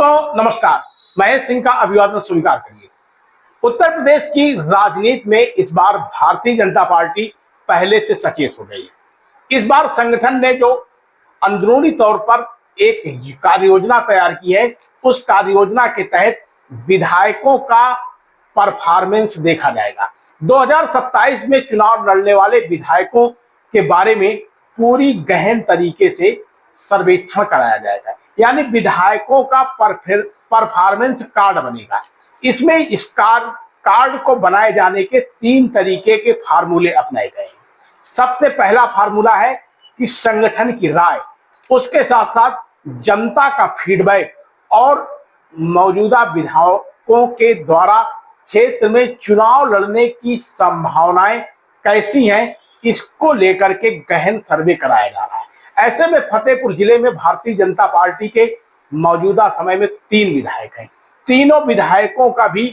दोस्तों नमस्कार, महेश सिंह का अभिवादन स्वीकार करिए। उत्तर प्रदेश की राजनीति में इस बार भारतीय जनता पार्टी पहले से सचेत हो गई है। इस बार संगठन ने जो अंदरूनी तौर पर एक कार्य योजना तैयार की है, उस कार्य योजना के तहत विधायकों का परफॉर्मेंस देखा जाएगा। 2027 में चुनाव लड़ने वाले विधायकों के बारे में पूरी गहन तरीके से सर्वेक्षण कराया जाएगा, यानी विधायकों का परफॉर्मेंस कार्ड बनेगा। इसमें इस कार्ड को बनाए जाने के 3 तरीके के फार्मूले अपनाए गए हैं। सबसे पहला फार्मूला है कि संगठन की राय, उसके साथ साथ जनता का फीडबैक और मौजूदा विधायकों के द्वारा क्षेत्र में चुनाव लड़ने की संभावनाएं कैसी हैं, इसको लेकर के गहन सर्वे कराया जा रहा है। ऐसे में फतेहपुर जिले में भारतीय जनता पार्टी के मौजूदा समय में 3 विधायक हैं। तीनों विधायकों का भी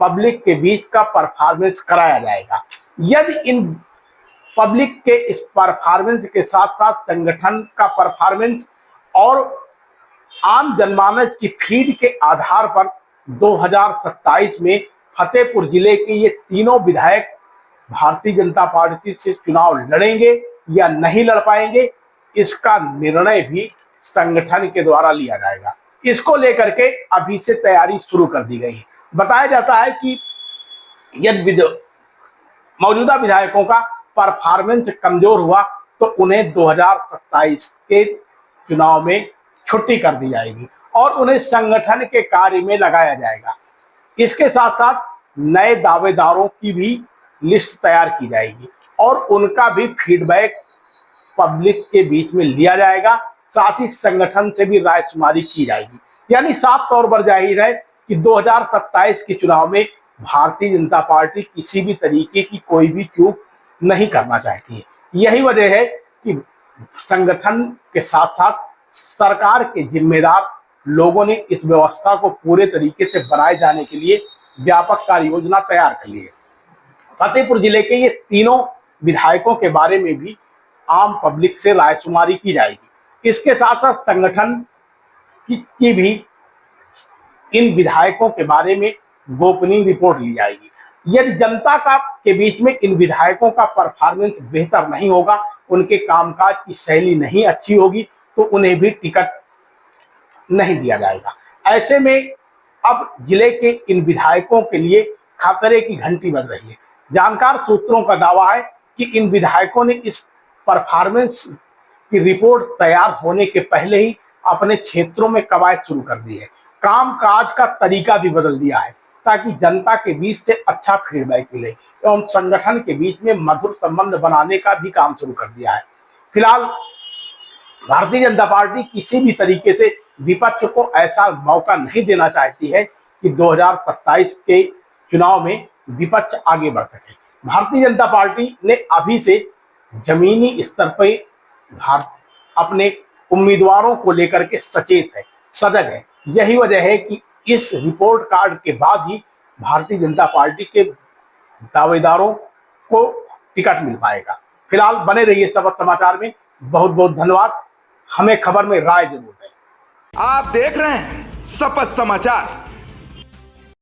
पब्लिक के बीच का परफॉर्मेंस कराया जाएगा। यदि इन पब्लिक के इस परफॉर्मेंस के साथ साथ संगठन का परफॉर्मेंस और आम जनमानस की फीड के आधार पर 2027 में फतेहपुर जिले के ये तीनों विधायक भारतीय जनता पार्टी से चुनाव लड़ेंगे या नहीं लड़ पाएंगे, इसका निर्णय भी संगठन के द्वारा लिया जाएगा। इसको लेकर के अभी से तैयारी शुरू कर दी गई है। बताया जाता है कि यदि मौजूदा विधायकों का परफॉर्मेंस कमजोर हुआ तो उन्हें 2027 के चुनाव में छुट्टी कर दी जाएगी और उन्हें संगठन के कार्य में लगाया जाएगा। इसके साथ साथ नए दावेदारों की भी लिस्ट तैयार की जाएगी और उनका भी फीडबैक पब्लिक के बीच में लिया जाएगा। साथ ही संगठन से भी रायशुमारी की जाएगी। यानी साफ तौर पर जाहिर है कि 2027 के चुनाव में भारतीय जनता पार्टी किसी भी तरीके की कोई भी चूक नहीं करना चाहती है। यही वजह है कि संगठन के साथ साथ सरकार के जिम्मेदार लोगों ने इस व्यवस्था को पूरे तरीके से बनाए जाने के लिए व्यापक कार्य योजना तैयार कर ली है। फतेहपुर जिले के ये तीनों विधायकों के बारे में भी आम पब्लिक से रायशुमारी की जाएगी। इसके साथ साथ संगठन की भी इन विधायकों के बारे में गोपनीय रिपोर्ट ली जाएगी। यदि जनता के बीच में इन विधायकों का परफॉर्मेंस बेहतर नहीं होगा, उनके कामकाज की शैली नहीं अच्छी होगी, तो उन्हें भी टिकट नहीं दिया जाएगा। ऐसे में अब जिले के इन विधायकों के लिए खतरे की घंटी बज रही है। जानकार सूत्रों का दावा है कि इन विधायकों ने इस परफॉर्मेंस की रिपोर्ट तैयार होने के पहले ही अपने क्षेत्रों में कवायद शुरू कर दी है। कामकाज का तरीका भी बदल दिया है ताकि जनता के बीच से अच्छा फीडबैक मिले एवं संगठन के बीच में मधुर संबंध बनाने का भी काम शुरू कर दिया है। फिलहाल भारतीय जनता पार्टी किसी भी तरीके से विपक्ष को ऐसा मौका नहीं देना चाहती है कि 2027 के चुनाव में विपक्ष आगे बढ़ सके। भारतीय जनता पार्टी ने अभी से जमीनी स्तर पर अपने उम्मीदवारों को लेकर के सचेत है, सजग है। यही वजह है कि इस रिपोर्ट कार्ड के बाद ही भारतीय जनता पार्टी के दावेदारों को टिकट मिल पाएगा। फिलहाल बने रहिए सबक समाचार में। बहुत बहुत धन्यवाद। हमें खबर में राय जरूर दें। आप देख रहे हैं शपथ समाचार।